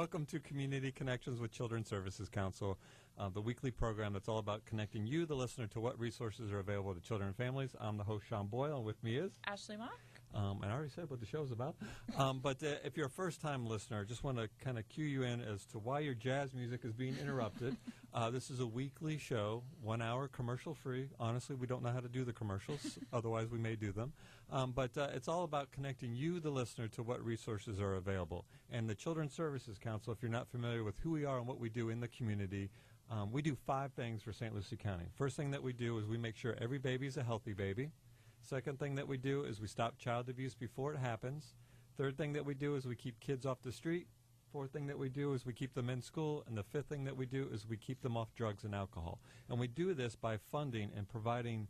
welcome to Community Connections with Children's Services Council, the weekly program that's all about connecting you, the listener, to what resources are available to children and families. I'm the host, Sean Boyle, and with me is Ashley Mock. And I already said what the show is about. But if you're a first-time listener, I just want to kind of cue you in as to why your jazz music is being interrupted. This is a weekly show, 1 hour, commercial-free. Honestly, we don't know how to do the commercials. Otherwise, we may do them. But it's all about connecting you, the listener, to what resources are available. And the Children's Services Council, if you're not familiar with who we are and what we do in the community, we do 5 things for St. Lucie County. First thing that we do is we make sure every baby is a healthy baby. Second thing that we do is we stop child abuse before it happens. Third thing that we do is we keep kids off the street. Fourth thing that we do is we keep them in school. And the fifth thing that we do is we keep them off drugs and alcohol. And we do this by funding and providing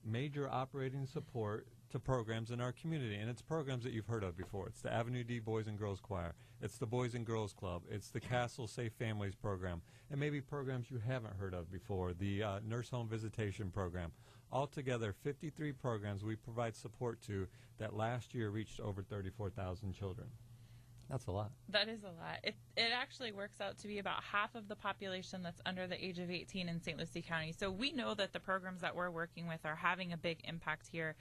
major operating support to programs in our community. And it's programs that you've heard of before. It's the Avenue D Boys and Girls Choir. It's the Boys and Girls Club. It's the Castle Safe Families program. And maybe programs you haven't heard of before, the Nurse Home Visitation program. Altogether, 53 programs we provide support to that last year reached over 34,000 children. That's a lot. That is a lot. It actually works out to be about half of the population that's under the age of 18 in St. Lucie County. So we know that the programs that we're working with are having a big impact here.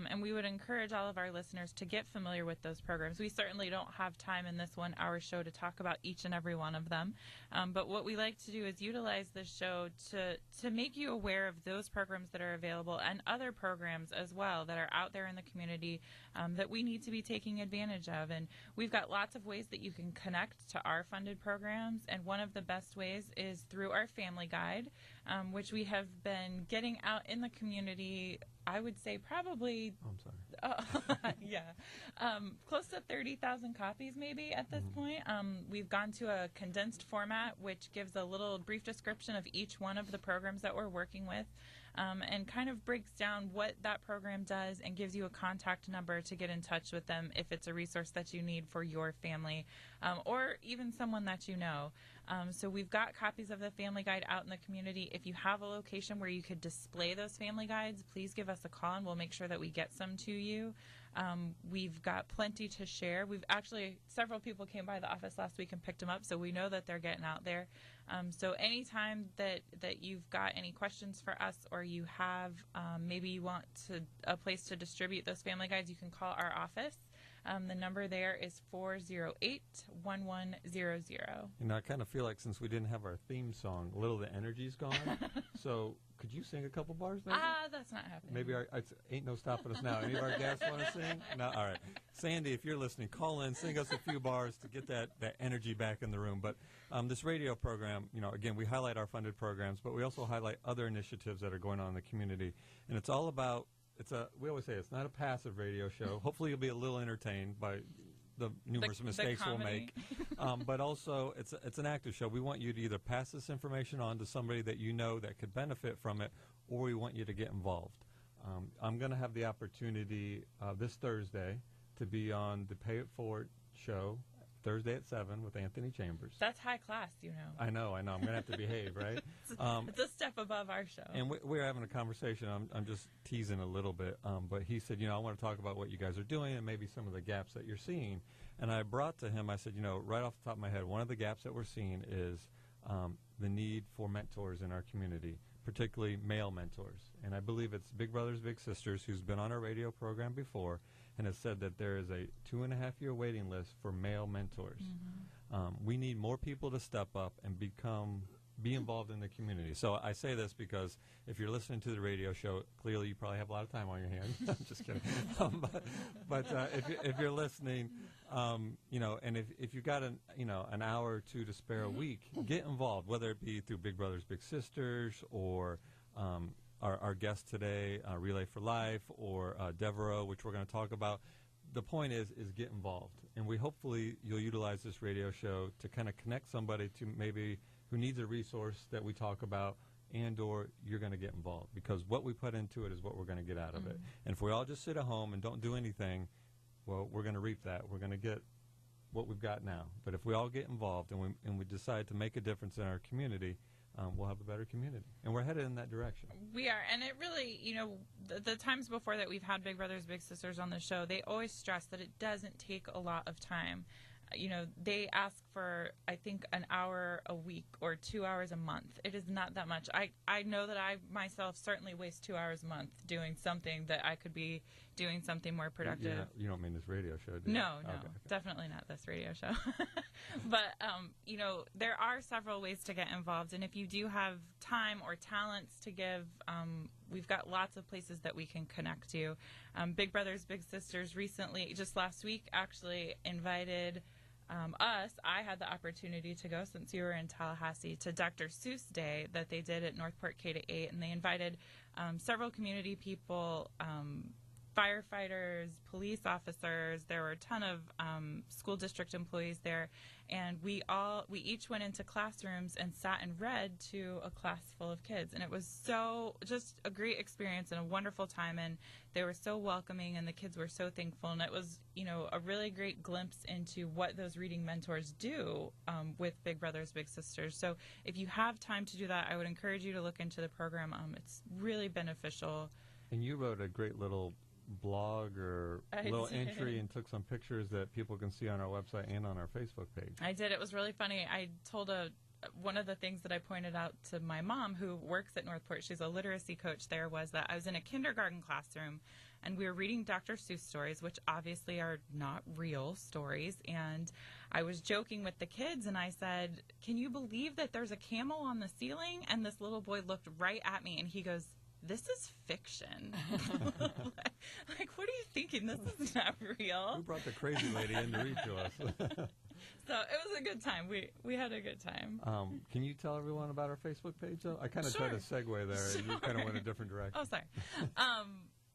And we would encourage all of our listeners to get familiar with those programs. We certainly don't have time in this 1 hour show to talk about each and every one of them. But what we like to do is utilize this show to make you aware of those programs that are available and other programs as well that are out there in the community that we need to be taking advantage of. And we've got lots of ways that you can connect to our funded programs, and one of the best ways is through our Family Guide, which we have been getting out in the community. I would say probably close to 30,000 copies maybe at this point. We've gone to a condensed format which gives a little brief description of each one of the programs that we're working with, and kind of breaks down what that program does and gives you a contact number to get in touch with them if it's a resource that you need for your family, or even someone that you know. So we've got copies of the Family Guide out in the community. If you have a location where you could display those Family Guides, please give us a call and we'll make sure that we get some to you. We've got plenty to share. We've actually, several people came by the office last week and picked them up, so we know that they're getting out there. So anytime that you've got any questions for us, or you have maybe you want a place to distribute those Family Guides, you can call our office. The number there is 408-1100. I kind of feel like since we didn't have our theme song, a little of the energy's gone. So could you sing a couple bars maybe? That's not happening. Maybe ain't no stopping us now. Any of our guests want to sing? No? All right. Sandy, if you're listening, call in, sing us a few bars to get that energy back in the room. But this radio program, again, we highlight our funded programs, but we also highlight other initiatives that are going on in the community. And it's all about, we always say it's not a passive radio show. Hopefully you'll be a little entertained by the numerous mistakes we'll make. But also it's an active show. We want you to either pass this information on to somebody that you know that could benefit from it, or we want you to get involved. I'm going to have the opportunity this Thursday to be on the Pay It Forward show, Thursday at 7 with Anthony Chambers. That's high class, I know. I'm going to have to behave, right? It's a step above our show. And we're having a conversation. I'm just teasing a little bit. But he said, I want to talk about what you guys are doing and maybe some of the gaps that you're seeing. And I brought to him, I said, right off the top of my head, one of the gaps that we're seeing is the need for mentors in our community, particularly male mentors. And I believe it's Big Brothers Big Sisters, who's been on our radio program before, and has said that there is a 2.5-year waiting list for male mentors. We need more people to step up and be involved in the community. So I say this because if you're listening to the radio show, clearly you probably have a lot of time on your hands. I'm just kidding. But if you're listening, and if you've got an hour or two to spare a week, get involved, whether it be through Big Brothers Big Sisters or our guest today, Relay for Life, or Devereaux, which we're going to talk about. The point is get involved. And hopefully you'll utilize this radio show to kind of connect somebody to maybe who needs a resource that we talk about, and or you're going to get involved, because what we put into it is what we're going to get out of it. And if we all just sit at home and don't do anything, well, we're going to reap that. We're going to get what we've got now. But if we all get involved and we decide to make a difference in our community, we'll have a better community. And we're headed in that direction. We are. And it really, the times before that we've had Big Brothers Big Sisters on the show, they always stress that it doesn't take a lot of time. They ask for, I think, an hour a week or 2 hours a month. It is not that much. I know that I myself certainly waste 2 hours a month doing something that I could be doing something more productive. Yeah, you don't mean this radio show, do you? No, Okay. definitely not this radio show. But, there are several ways to get involved. And if you do have time or talents to give, we've got lots of places that we can connect to. Big Brothers Big Sisters recently, just last week, actually invited us. I had the opportunity to go, since you were in Tallahassee, to Dr. Seuss Day that they did at Northport K-8, and they invited several community people, firefighters, police officers. There were a ton of school district employees there, and we each went into classrooms and sat and read to a class full of kids, and it was so just a great experience and a wonderful time, and they were so welcoming, and the kids were so thankful, and it was a really great glimpse into what those reading mentors do with Big Brothers Big Sisters. So if you have time to do that, I would encourage you to look into the program. It's really beneficial. And you wrote a great little blog or little entry and took some pictures that people can see on our website and on our Facebook page. I did. It was really funny. I told one of the things that I pointed out to my mom, who works at Northport, she's a literacy coach there, was that I was in a kindergarten classroom and we were reading Dr. Seuss stories, which obviously are not real stories. And I was joking with the kids and I said, "Can you believe that there's a camel on the ceiling?" And this little boy looked right at me and he goes, "This is fiction." Like, what are you thinking? This is not real. Who brought the crazy lady in to read to us? So it was a good time. We had a good time. Can you tell everyone about our Facebook page, though? I kind of Sure. tried to segue there, and you kind of went a different direction. Oh, sorry.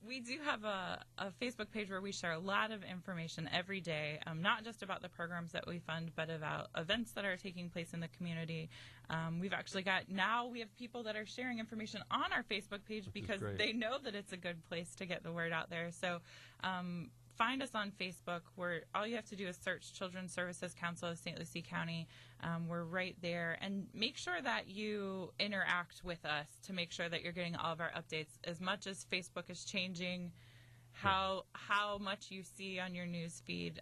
We do have a Facebook page where we share a lot of information every day, not just about the programs that we fund, but about events that are taking place in the community. We've actually we have people that are sharing information on our Facebook page because they know that it's a good place to get the word out there. So find us on Facebook, where all you have to do is search Children's Services Council of St. Lucie County. We're right there. And make sure that you interact with us to make sure that you're getting all of our updates. As much as Facebook is changing how much you see on your news feed,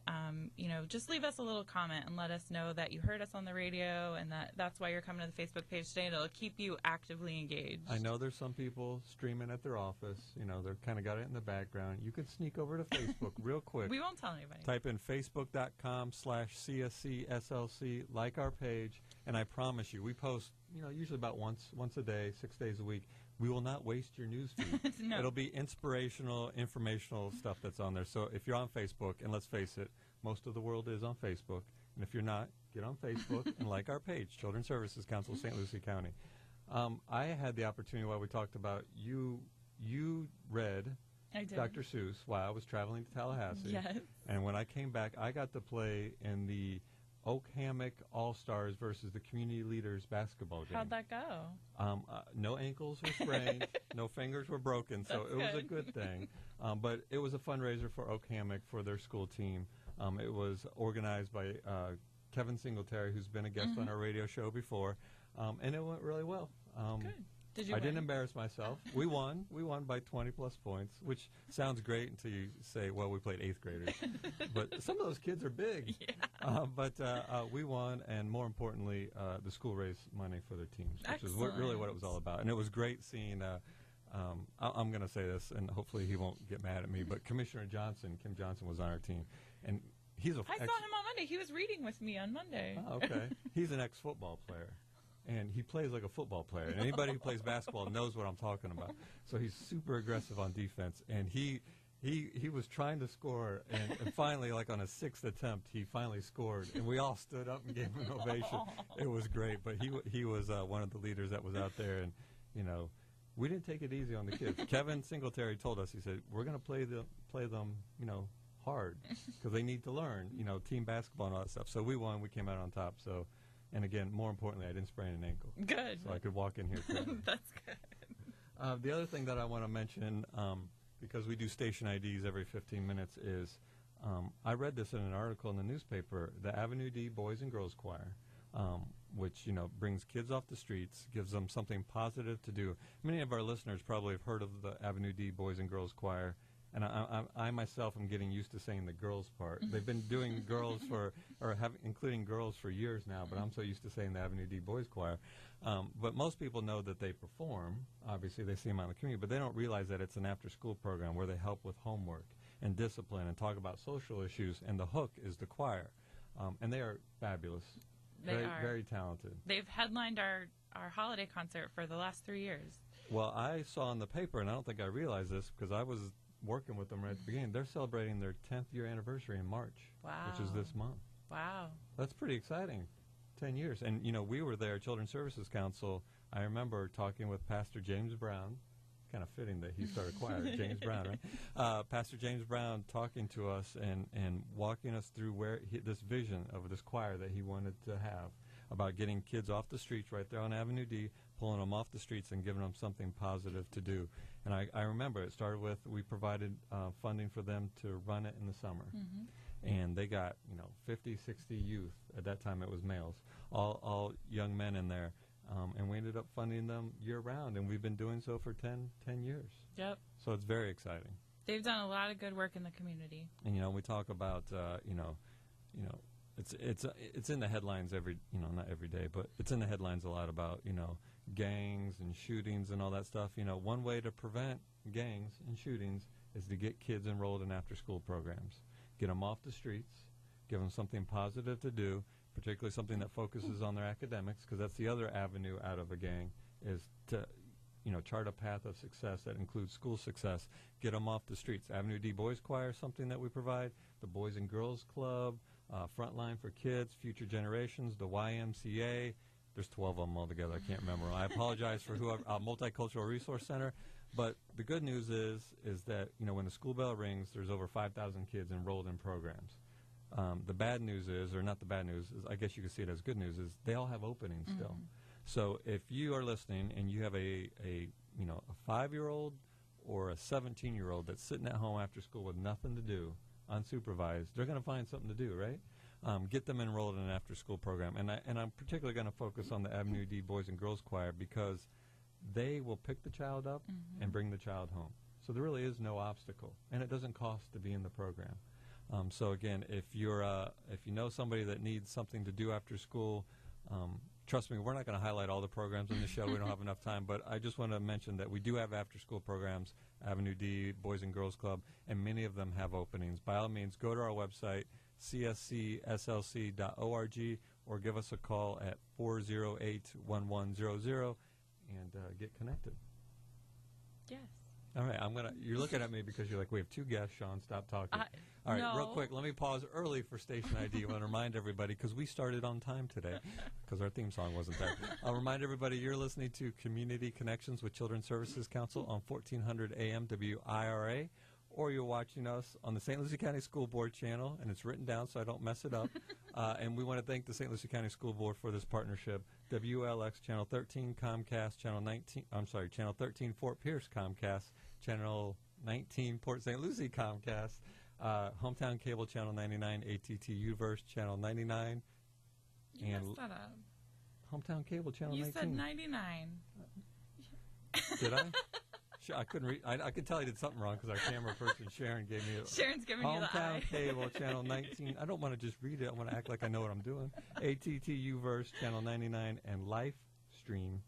just leave us a little comment and let us know that you heard us on the radio and that's why you're coming to the Facebook page today, and it'll keep you actively engaged. I know there's some people streaming at their office. They're kind of got it in the background. You can sneak over to Facebook real quick. We won't tell anybody. Type in facebook.com/CSCSLC, like our page, and I promise you, we post, usually about once a day, 6 days a week. We will not waste your news feed. No. It'll be inspirational, informational stuff that's on there. So if you're on Facebook, and let's face it, most of the world is on Facebook, and if you're not, get on Facebook and like our page, Children's Services Council, St. Lucie County. I had the opportunity, while we talked about you read I did. Dr. Seuss while I was traveling to Tallahassee. Yes. And when I came back, I got to play in the Oak Hammock All-Stars versus the Community Leaders basketball game. How'd that go? No ankles were sprained, no fingers were broken, so it was a good thing. But it was a fundraiser for Oak Hammock for their school team. It was organized by Kevin Singletary, who's been a guest on our radio show before, and it went really well. Good. Did you I win? didn't embarrass myself. We won. We won by 20-plus points, which sounds great until you say, well, we played 8th graders. But some of those kids are big. Yeah. But we won, and more importantly, the school raised money for their teams, which is really what it was all about. And it was great seeing, I'm going to say this, and hopefully he won't get mad at me, but Commissioner Johnson, Kim Johnson, was on our team. And he's I saw him on Monday. He was reading with me on Monday. Oh, okay. He's an ex-football player. And he plays like a football player. And anybody who plays basketball knows what I'm talking about. So he's super aggressive on defense. And he was trying to score, and finally, like on a 6th attempt, he finally scored. And we all stood up and gave him an ovation. It was great. But he was one of the leaders that was out there. And, we didn't take it easy on the kids. Kevin Singletary told us, he said, we're going to play them, hard because they need to learn, team basketball and all that stuff. So we won. We came out on top. So. And again, more importantly, I didn't sprain an ankle. Good. So I could walk in here today. That's good. The other thing that I want to mention, because we do station IDs every 15 minutes, is I read this in an article in the newspaper, the Avenue D Boys and Girls Choir, which, brings kids off the streets, gives them something positive to do. Many of our listeners probably have heard of the Avenue D Boys and Girls Choir And I myself am getting used to saying the girls part. They've been doing girls including girls for years now, but I'm so used to saying the Avenue D Boys Choir. But most people know that they perform. Obviously, they see them out in the community, but they don't realize that it's an after-school program where they help with homework and discipline and talk about social issues, and the hook is the choir. And they are fabulous. They very, are. Very talented. They've headlined our holiday concert for the last 3 years. Well, I saw in the paper, and I don't think I realized this because I was working with them right at the beginning. They're celebrating their 10th year anniversary in March, Wow. which is this month. Wow. That's pretty exciting. 10 years. And, we were there, Children's Services Council. I remember talking with Pastor James Brown. Kind of fitting that he started choir, James Brown, right? Pastor James Brown talking to us and walking us through this vision of this choir that he wanted to have about getting kids off the streets right there on Avenue D, pulling them off the streets and giving them something positive to do. And I remember it started with we provided funding for them to run it in the summer. Mm-hmm. And they got, 50, 60 youth. At that time it was males, all young men in there. And we ended up funding them year-round, and we've been doing so for 10 years. Yep. So it's very exciting. They've done a lot of good work in the community. And we talk about it's in the headlines not every day, but it's in the headlines a lot about gangs and shootings and all that stuff. One way to prevent gangs and shootings is to get kids enrolled in after-school programs, get them off the streets, give them something positive to do, particularly something that focuses on their academics, because that's the other avenue out of a gang, is to chart a path of success that includes school success, get them off the streets. Avenue D Boys Choir, something that we provide, the Boys and Girls Club, Frontline for Kids, Future Generations, the YMCA. There's 12 of them altogether. I can't remember. I apologize for whoever. Multicultural Resource Center. But the good news is that when the school bell rings, there's over 5,000 kids enrolled in programs. The bad news is, or not the bad news, is I guess you could see it as good news, is they all have openings still. So if you are listening and you have a 5-year-old or a 17-year-old that's sitting at home after school with nothing to do, unsupervised, they're going to find something to do, right? Get them enrolled in an after-school program. And I'm particularly going to focus on the Avenue D Boys and Girls Choir because they will pick the child up and bring the child home. So there really is no obstacle, and it doesn't cost to be in the program. So again, if you know somebody that needs something to do after school, trust me, we're not going to highlight all the programs in the show. We don't have enough time, but I just want to mention that we do have after-school programs, Avenue D, Boys and Girls Club, and many of them have openings. By all means, go to our website, cscslc.org, or give us a call at 408-1100 and get connected. Yes. All right, you're looking at me because you're like, we have two guests, Sean, stop talking. All right, no. Real quick, let me pause early for station ID. I want to remind everybody, because we started on time today, because our theme song wasn't there. I'll remind everybody you're listening to Community Connections with Children's Services Council on 1400 AM WIRA, or you're watching us on the St. Lucie County School Board channel, and it's written down so I don't mess it up. And we want to thank the St. Lucie County School Board for this partnership. WLX Channel 13, Comcast, Channel 13, Fort Pierce, Comcast, Channel 19, Port St. Lucie, Comcast, Hometown Cable, Channel 99, ATT Uverse, Channel 99. You messed that up. Hometown Cable, Channel 19. You said 99. Did I? I couldn't read. I could tell you did something wrong because our camera person, Sharon, gave me Sharon's giving you the eye. Hometown Cable, Channel 19. I don't want to just read it. I want to act like I know what I'm doing. ATT Uverse, Channel 99, and Light Stream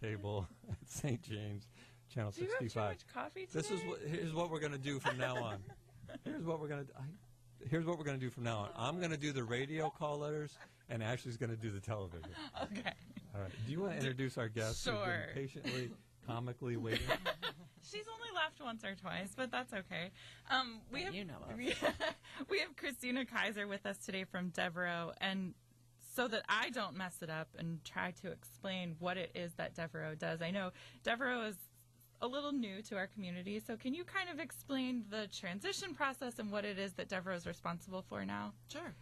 Cable at St. James, Channel 65. Do you have too much coffee today? Here's what we're going to do from now on. Here's what we're going to do from now on. I'm going to do the radio call letters, and Ashley's going to do the television. Okay. All right. Do you want to introduce our guest? Sure. Who's been patiently, comically waiting? She's only laughed once or twice, but that's okay. We have Christina Kaiser with us today from Devereaux, and so that I don't mess it up and try to explain what it is that Devereaux does. I know Devereaux is a little new to our community, so can you kind of explain the transition process and what it is that Devereaux is responsible for now? Sure.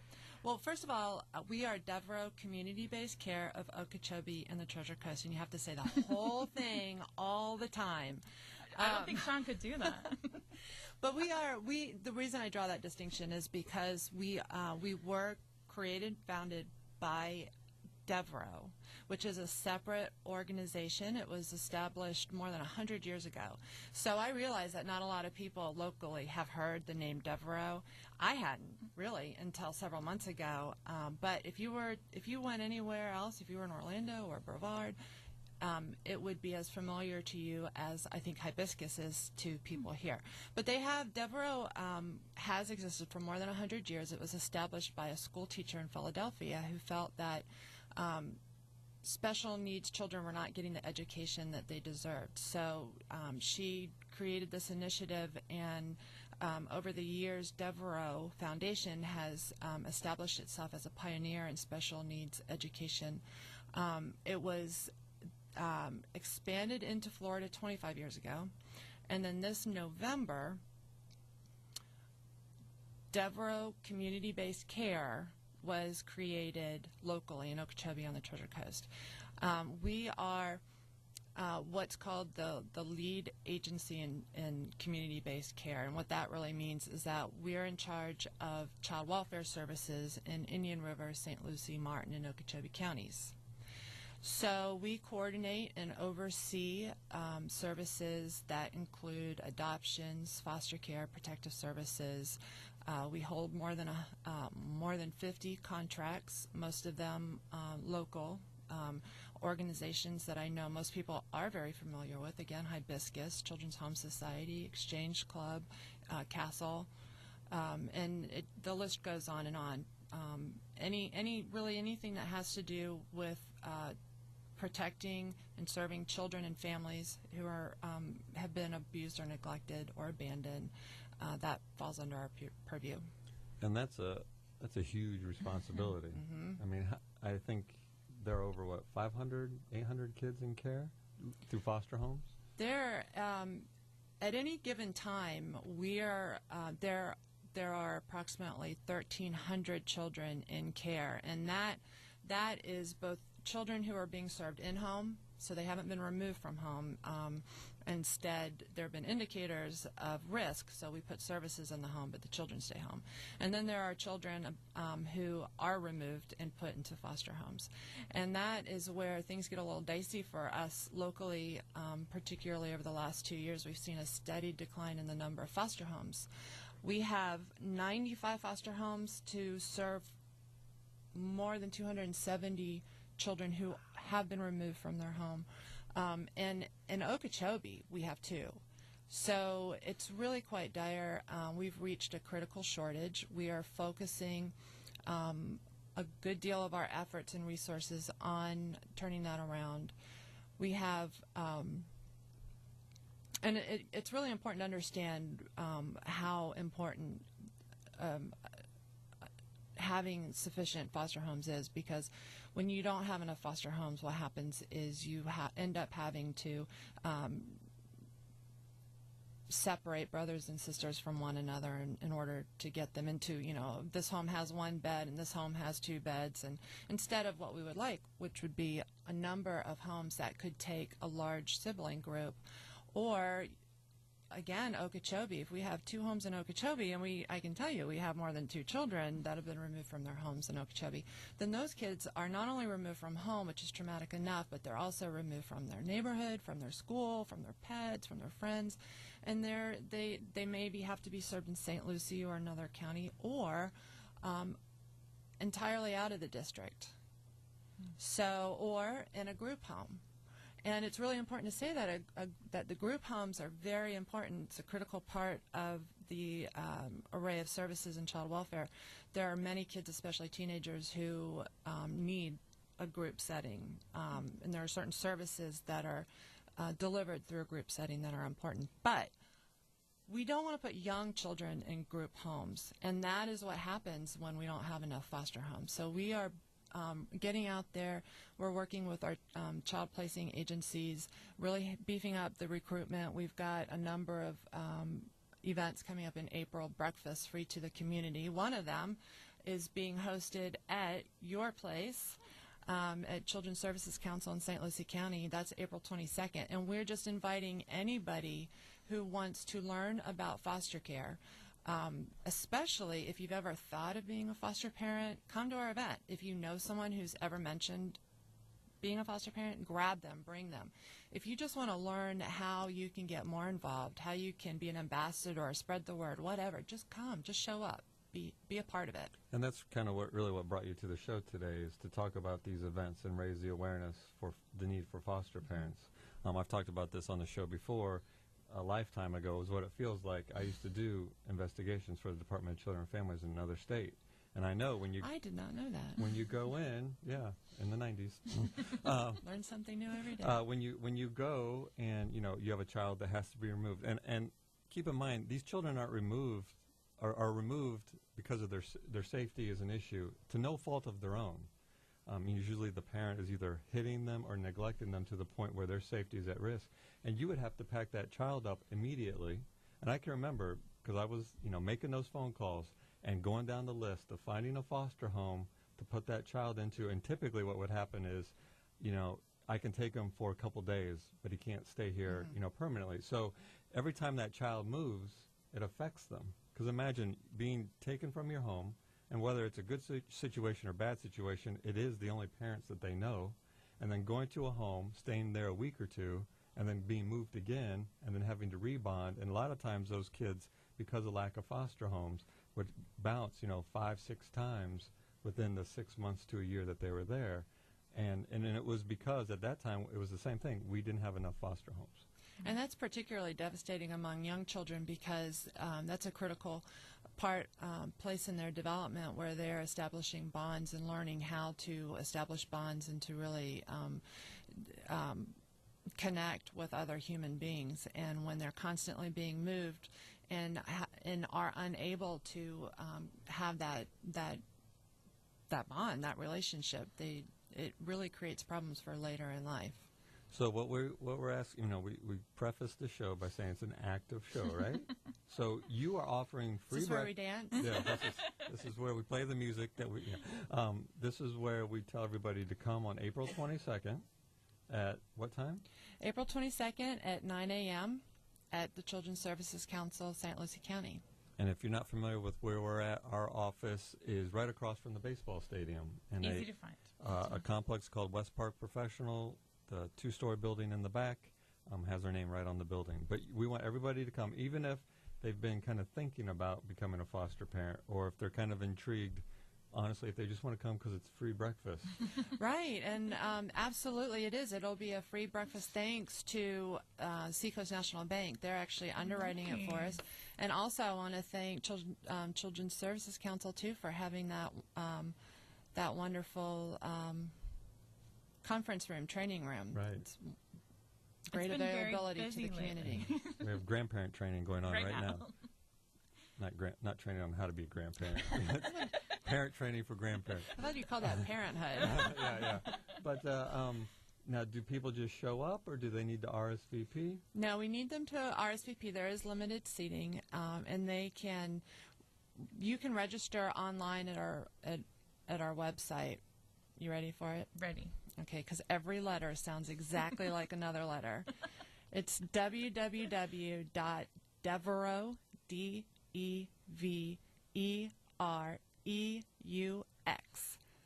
Well, first of all, we are Devereaux Community-Based Care of Okeechobee and the Treasure Coast, and you have to say the whole thing all the time. I don't think Sean could do that. But the reason I draw that distinction is because we were created, founded by Devereaux, which is a separate organization. It was established more than 100 years ago. So I realize that not a lot of people locally have heard the name Devereaux. I hadn't really until several months ago. But if you went anywhere else, if you were in Orlando or Brevard, it would be as familiar to you as I think hibiscus is to people here. But Devereaux has existed for more than 100 years. It was established by a school teacher in Philadelphia who felt that special needs children were not getting the education that they deserved. So she created this initiative, and over the years, Devereaux Foundation has established itself as a pioneer in special needs education. It was expanded into Florida 25 years ago, and then this November, Devereaux Community-Based Care was created locally in Okeechobee on the Treasure Coast. We are what's called the lead agency in community-based care, and what that really means is that we're in charge of child welfare services in Indian River, St. Lucie, Martin, and Okeechobee counties. So we coordinate and oversee services that include adoptions, foster care, protective services. We hold more than 50 contracts, most of them local organizations that I know most people are very familiar with. Again, Hibiscus, Children's Home Society, Exchange Club, Castle, and the list goes on and on. Anything that has to do with protecting and serving children and families who have been abused or neglected or abandoned, that falls under our purview. And that's a huge responsibility. Mm-hmm. I mean, I think there are over 500, 800 kids in care through foster homes. There, at any given time, there are approximately 1,300 children in care, and that is both children who are being served in-home, so they haven't been removed from home. Instead, there have been indicators of risk, so we put services in the home, but the children stay home. And then there are children who are removed and put into foster homes. And that is where things get a little dicey for us locally, particularly over the last 2 years. We've seen a steady decline in the number of foster homes. We have 95 foster homes to serve more than 270 children who have been removed from their home. And in Okeechobee, we have 2. So it's really quite dire. We've reached a critical shortage. We are focusing a good deal of our efforts and resources on turning that around. We have, and it's really important to understand how important having sufficient foster homes is, because when you don't have enough foster homes, what happens is you end up having to separate brothers and sisters from one another in order to get them into, this home has 1 bed and this home has 2 beds, and instead of what we would like, which would be a number of homes that could take a large sibling group, or again, Okeechobee, if we have 2 homes in Okeechobee, and I can tell you we have more than 2 children that have been removed from their homes in Okeechobee, then those kids are not only removed from home, which is traumatic enough, but they're also removed from their neighborhood, from their school, from their pets, from their friends, and they maybe have to be served in St. Lucie or another county, or entirely out of the district, or in a group home. And it's really important to say that that the group homes are very important. It's a critical part of the array of services in child welfare. There are many kids, especially teenagers, who need a group setting, and there are certain services that are delivered through a group setting that are important. But we don't want to put young children in group homes, and that is what happens when we don't have enough foster homes. So we are getting out there. We're working with our child placing agencies, really beefing up the recruitment. We've got a number of events coming up in April, breakfast free to the community. One of them is being hosted at your place at Children's Services Council in St. Lucie County. That's April 22nd, and we're just inviting anybody who wants to learn about foster care. especially if you've ever thought of being a foster parent, come to our event. If you know someone who's ever mentioned being a foster parent, grab them, bring them. If you just want to learn how you can get more involved, how you can be an ambassador or spread the word, whatever, just come, just show up, be a part of it. And that's kind of what brought you to the show today, is to talk about these events and raise the awareness for the need for foster parents. I've talked about this on the show before. A lifetime ago is what it feels like. I used to do investigations for the Department of Children and Families in another state. And I know when you... I did not know that. When you go in, in the 90s. Learn something new every day. When you go and, you have a child that has to be removed. And keep in mind, these children are removed because of their safety is an issue, to no fault of their own. Usually the parent is either hitting them or neglecting them to the point where their safety is at risk. And you would have to pack that child up immediately. And I can remember, because I was, making those phone calls and going down the list of finding a foster home to put that child into. And typically what would happen is, I can take him for a couple days, but he can't stay here, permanently. So every time that child moves, it affects them. Because imagine being taken from your home, and whether it's a good situation or bad situation, it is the only parents that they know, and then going to a home, staying there a week or two, and then being moved again, and then having to rebond. And a lot of times those kids, because of lack of foster homes, would bounce, 5-6 times within the 6 months to a year that they were there. And it was because at that time it was the same thing. We didn't have enough foster homes. And that's particularly devastating among young children, because that's a critical place in their development, where they're establishing bonds and learning how to establish bonds and to really connect with other human beings. And when they're constantly being moved and are unable to have that bond, that relationship, it really creates problems for later in life. So what we're asking, we preface the show by saying it's an active show, right? So you are offering free. Is this where we dance? Yeah, this is where we play the music that we. Yeah. This is where we tell everybody to come on April 22nd at what time? April 22nd at 9 a.m. at the Children's Services Council, St. Lucie County. And if you're not familiar with where we're at, our office is right across from the baseball stadium. And Easy to find. A complex called West Park Professional. The 2-story building in the back has our name right on the building. But we want everybody to come, even if they've been kind of thinking about becoming a foster parent, or if they're kind of intrigued. Honestly, if they just want to come because it's free breakfast. Right, and absolutely it is. It'll be a free breakfast thanks to Seacoast National Bank. They're actually underwriting it for us. And also I want to thank Children's Services Council, too, for having that wonderful conference room, training room. Right. It's great availability to the community. We have grandparent training going on right now. Not training on how to be a grandparent. Parent training for grandparents. I thought you called that parenthood. Yeah. But now, do people just show up, or do they need to RSVP? No, we need them to RSVP. There is limited seating, and you can register online at our website. You ready for it? Ready. Okay, because every letter sounds exactly like another letter. It's www.devereux, DEVEREUX.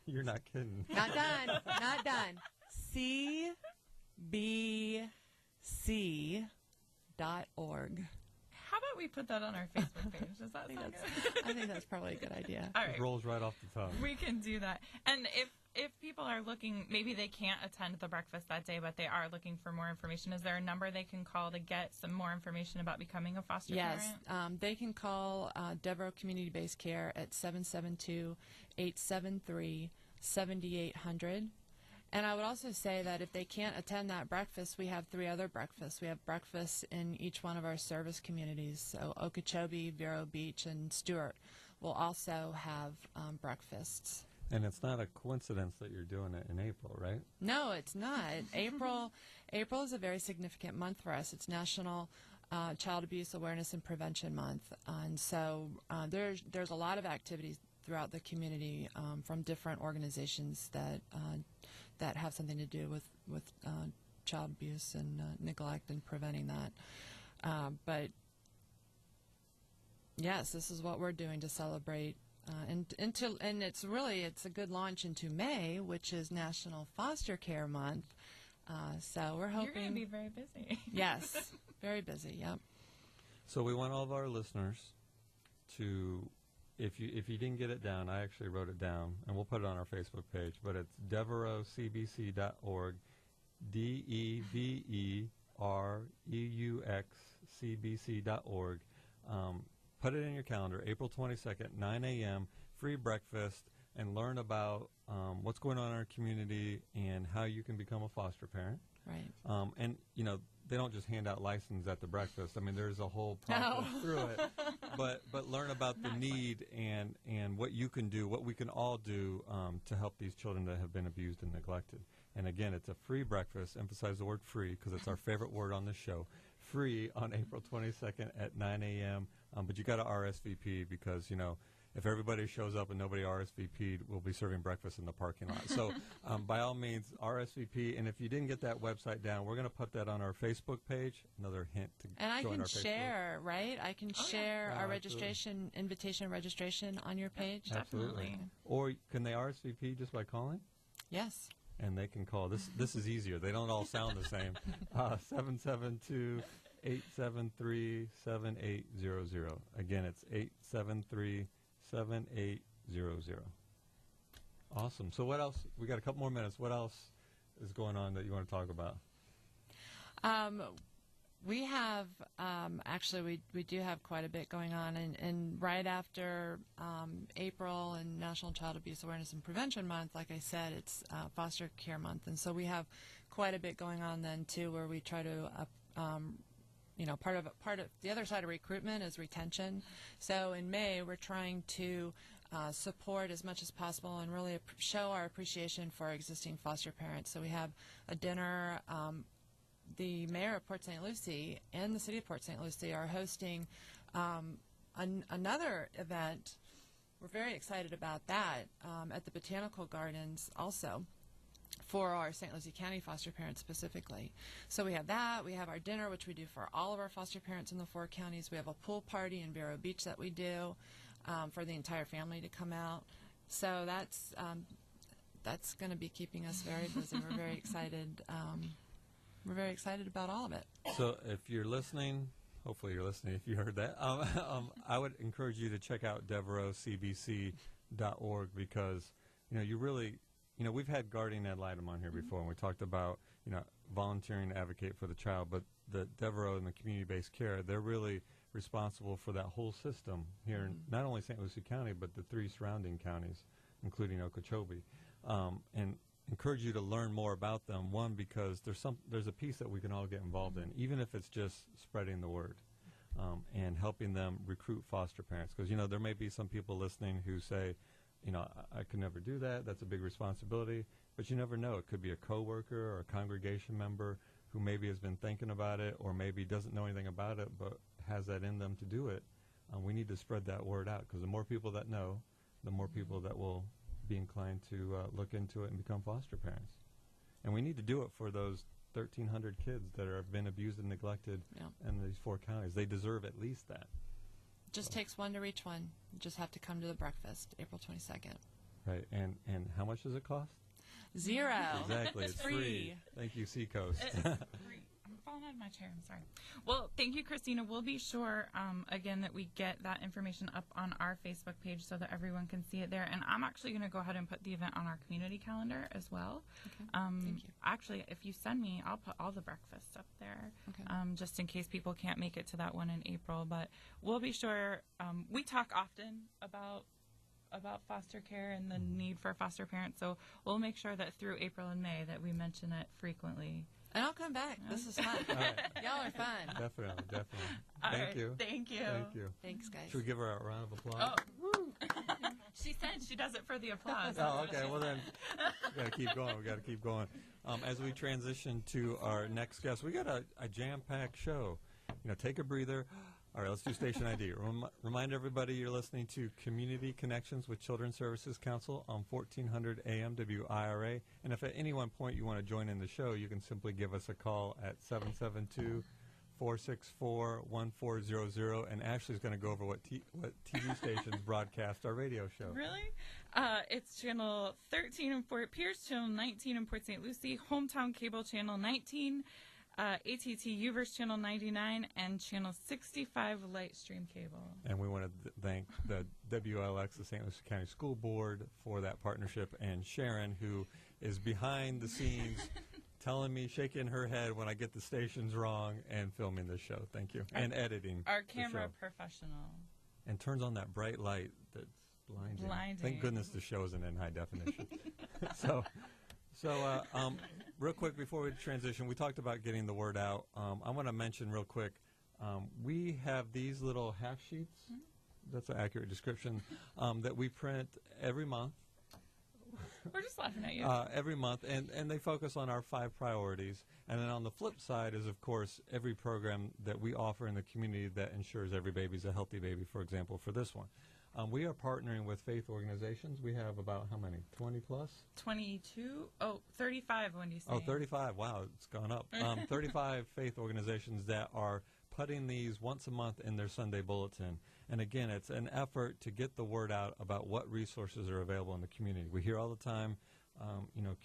You're not kidding. Not done. Not done. CBC.org. How about we put that on our Facebook page? Does that sound good? I think that's probably a good idea. All right. It rolls right off the tongue. We can do that. And if people are looking, maybe they can't attend the breakfast that day, but they are looking for more information, is there a number they can call to get some more information about becoming a foster parent? Yes, they can call Devereux Community-Based Care at 772-873-7800. And I would also say that if they can't attend that breakfast, we have 3 other breakfasts. We have breakfasts in each one of our service communities. So Okeechobee, Vero Beach, and Stewart will also have breakfasts. And it's not a coincidence that you're doing it in April, right? No, it's not. April is a very significant month for us. It's National Child Abuse Awareness and Prevention Month. And so there's a lot of activities throughout the community from different organizations that have something to do with child abuse and neglect and preventing that. But Yes, this is what we're doing to celebrate. And it's a good launch into May, which is National Foster Care Month. So we're hoping. You're going to be very busy. Yes, very busy. Yep. So we want all of our listeners to, if you didn't get it down, I actually wrote it down, and we'll put it on our Facebook page. But it's devereauxcbc.org, DEVEREUXCBC.org. Put it in your calendar, April 22nd, 9 a.m., free breakfast, and learn about what's going on in our community and how you can become a foster parent. Right. And, they don't just hand out license at the breakfast. I mean, there's a whole process through it. But learn about the need and what you can do, what we can all do to help these children that have been abused and neglected. And again, it's a free breakfast. Emphasize the word free because it's our favorite word on this show. Free on April 22nd at 9 a.m. But you got to RSVP because, if everybody shows up and nobody RSVP'd, we'll be serving breakfast in the parking lot. So by all means, RSVP. And if you didn't get that website down, we're going to put that on our Facebook page. Another hint to And I join can our Facebook. share, right? I can share our absolutely. invitation registration on your page. Absolutely. Or can they RSVP just by calling? Yes. And they can call. This is easier. They don't all sound the same. 772-873-7800. Again, it's 873-7800. Awesome. So what else? We got a couple more minutes. What else is going on that you want to talk about? We have, actually, we do have quite a bit going on. And right after April and National Child Abuse Awareness and Prevention Month, like I said, it's Foster Care Month. And so we have quite a bit going on then, too, where we try to, part of the other side of recruitment is retention. So in May, we're trying to support as much as possible and really show our appreciation for our existing foster parents. So we have a dinner. The mayor of Port St. Lucie and the city of Port St. Lucie are hosting another event. We're very excited about that at the Botanical Gardens also for our St. Lucie County foster parents specifically. So we have that. We have our dinner, which we do for all of our foster parents in the 4 counties. We have a pool party in Vero Beach that we do for the entire family to come out. So that's going to be keeping us very busy. We're very excited. We're very excited about all of it. So if you're listening, hopefully you're listening if you heard that, I would encourage you to check out devereauxcbc.org because, you really, we've had guardian ad litem on here before, and we talked about, volunteering to advocate for the child, but the Devereaux and the community-based care, they're really responsible for that whole system here in not only St. Lucie County, but the 3 surrounding counties, including Okeechobee. And encourage you to learn more about them. One, because there's a piece that we can all get involved in, even if it's just spreading the word and helping them recruit foster parents. Because there may be some people listening who say, I could never do that. That's a big responsibility. But you never know. It could be a coworker or a congregation member who maybe has been thinking about it, or maybe doesn't know anything about it, but has that in them to do it. We need to spread that word out because the more people that know, the more people that will be inclined to look into it and become foster parents. And we need to do it for those 1,300 kids that have been abused and neglected in these 4 counties. They deserve at least that. Just takes one to reach one. You just have to come to the breakfast, April 22nd. Right. And how much does it cost? 0. Exactly. It's free. Thank you, Seacoast. I'm falling out of my chair. I'm sorry. Well, thank you, Christina. We'll be sure, again, that we get that information up on our Facebook page so that everyone can see it there. And I'm actually going to go ahead and put the event on our community calendar as well. Okay. Thank you. Actually, if you send me, I'll put all the breakfasts up there, Okay. just in case people can't make it to that one in April. But we'll be sure. We talk often about foster care and the need for foster parents. So we'll make sure that through April and May that we mention it frequently. And I'll come back. This is fun. All right. Y'all are fun. Definitely. All Thank right, you. Thank you. Thank you. Thanks, guys. Should we give her a round of applause? Oh, woo. She said she does it for the applause. Oh, okay. Well, then we got to keep going. As we transition to our next guest, we got a jam-packed show. Take a breather. All right, let's do station ID. Remind everybody you're listening to Community Connections with Children's Services Council on 1400 AM WIRA. And if at any one point you want to join in the show, you can simply give us a call at 464-1400, and Ashley's going to go over what TV stations broadcast our radio show. Really? It's channel 13 in Fort Pierce, channel 19 in Port St. Lucie, Hometown Cable channel 19, ATT Uverse channel 99, and channel 65 Lightstream Cable. And we want to thank the WLX, the St. Lucie County School Board, for that partnership, and Sharon, who is behind the scenes telling me, shaking her head when I get the stations wrong, and filming this show. Thank you. And editing Our the camera show. Professional. And turns on that bright light that's blinding. Blinding. Thank goodness the show isn't in high definition. So, real quick before we transition, we talked about getting the word out. I want to mention real quick, we have these little half sheets, that's an accurate description, that we print every month. We're just laughing at you. Every month, and they focus on our 5 priorities. And then on the flip side is, of course, every program that we offer in the community that ensures every baby's a healthy baby, for example, for this one. We are partnering with faith organizations. We have about how many? 20 plus? 22? Oh, 35, Wendy's saying. Oh, 35. Wow, it's gone up. 35 faith organizations that are putting these once a month in their Sunday bulletin. And again, it's an effort to get the word out about what resources are available in the community. We hear all the time,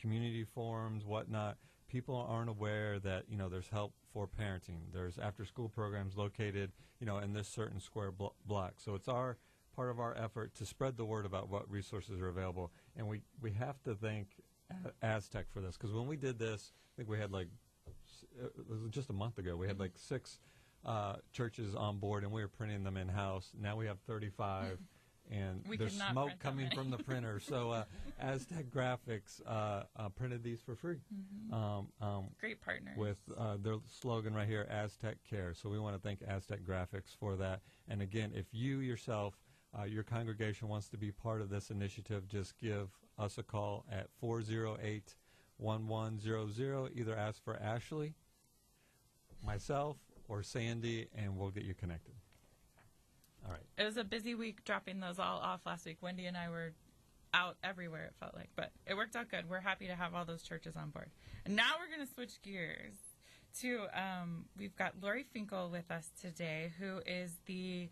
community forums, whatnot. People aren't aware that, there's help for parenting. There's after-school programs located, in this certain square block. So it's part of our effort to spread the word about what resources are available. And we have to thank Aztec for this, because when we did this, I think we had it was just a month ago, we had 6 churches on board, and we were printing them in-house. Now we have 35, and there's smoke coming from the printer. So Aztec Graphics printed these for free. Great partners. With their slogan right here, Aztec Care. So we want to thank Aztec Graphics for that. And again, if you yourself, your congregation wants to be part of this initiative, just give us a call at 408-1100. Either ask for Ashley, myself, or Sandy, and we'll get you connected. All right. It was a busy week dropping those all off last week. Wendy and I were out everywhere, it felt like, but it worked out good. We're happy to have all those churches on board. And now we're going to switch gears to, we've got Lori Finkel with us today, who is the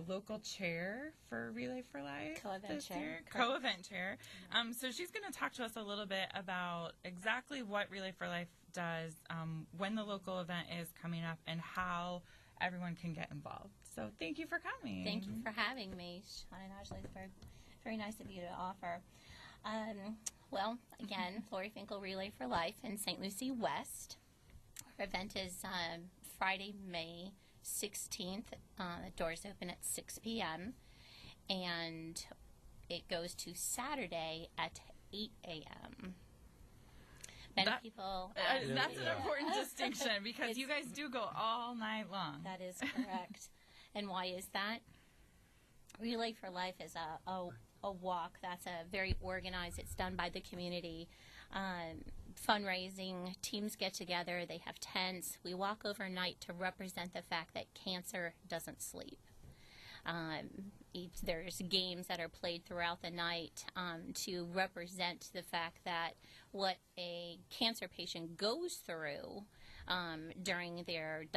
local chair for Relay for Life? Co-event chair. Co-event chair. So she's going to talk to us a little bit about exactly what Relay for Life does, when the local event is coming up, and how everyone can get involved. So thank you for coming. Thank you for having me, Sean and Ashley. It's very nice of you to offer. Well, again, Lori Finkel Relay for Life in St. Lucie West. Our event is Friday, May 16th. The doors open at 6 p.m. and it goes to Saturday at 8 a.m. Many people... that's an important distinction, because you guys do go all night long. That is correct. And why is that? Relay for Life is a walk that's very organized. It's done by the community. Fundraising, teams get together, they have tents. We walk overnight to represent the fact that cancer doesn't sleep. There's games that are played throughout the night to represent the fact that what a cancer patient goes through during their